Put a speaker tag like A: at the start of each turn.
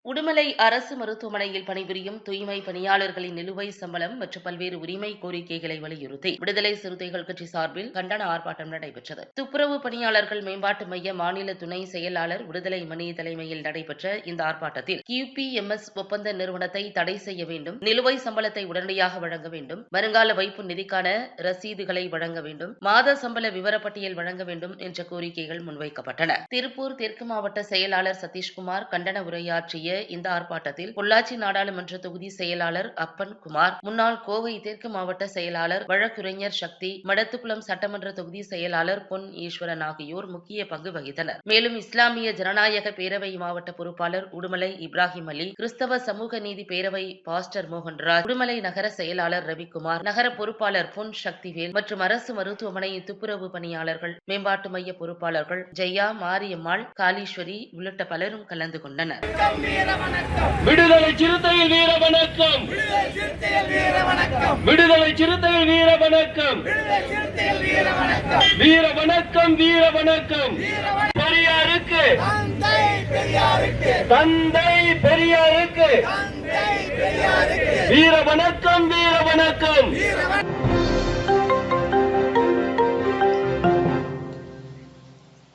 A: உடுமலை அரசு மருத்துவமனையில் பணிபுரியும் தூய்மை பணியாளர்களின் நிலுவைச் சம்பளம் மற்றும் பல்வேறு உரிமை கோரிக்கைகளை வலியுறுத்தி விடுதலை சிறுத்தைகள் கட்சி சார்பில் கண்டன ஆர்ப்பாட்டம் நடைபெற்றது. துப்புரவு பணியாளர்கள் மேம்பாட்டு மைய மாநில துணை செயலாளர் விடுதலை மணி தலைமையில் நடைபெற்ற இந்த ஆர்ப்பாட்டத்தில் QPMS ஒப்பந்த நிறுவனத்தை தடை செய்ய வேண்டும், நிலுவைச் சம்பளத்தை உடனடியாக வழங்க வேண்டும், வருங்கால வைப்பு நிதிக்கான ரசீதுகளை வழங்க வேண்டும், மாத சம்பள விவரப்பட்டியல் வழங்க வேண்டும் என்ற கோரிக்கைகள் முன்வைக்கப்பட்டன. திருப்பூர் தெற்கு மாவட்ட செயலாளர் சதீஷ்குமார் கண்டன உரையாற்றிய இந்த ஆர்ப்பாட்டத்தில் பொள்ளாச்சி நாடாளுமன்ற தொகுதி செயலாளர் அப்பன் குமார், முன்னாள் கோவை தெற்கு மாவட்ட செயலாளர் வழக்குரைஞர் சக்தி, மடத்துக்குளம் சட்டமன்ற தொகுதி செயலாளர் பொன் ஈஸ்வரன் ஆகியோர் முக்கிய பங்கு வகித்தனர். மேலும் இஸ்லாமிய ஜனநாயக பேரவை மாவட்ட பொறுப்பாளர் உடுமலை இப்ராஹிம் அலி, கிறிஸ்தவ சமூக நீதி பேரவை பாஸ்டர் மோகன்ராஜ், உடுமலை நகர செயலாளர் ரவிக்குமார், நகர பொறுப்பாளர் பொன் சக்திவேல் மற்றும் அரசு மருத்துவமனை துப்புரவு பணியாளர்கள் மேம்பாட்டு மைய பொறுப்பாளர்கள் ஜெயா, மாரியம்மாள், காளீஸ்வரி உள்ளிட்ட பலரும் கலந்து கொண்டனர்.
B: விடுதலை சிறுத்தைகள் வீர வணக்கம், விடுதலை சிறுத்தைகள் வீர வணக்கம், வீர வணக்கம், வீர வணக்கம். பெரியாருக்கு தந்தை, பெரியாருக்கு வீர வணக்கம், வீர வணக்கம்.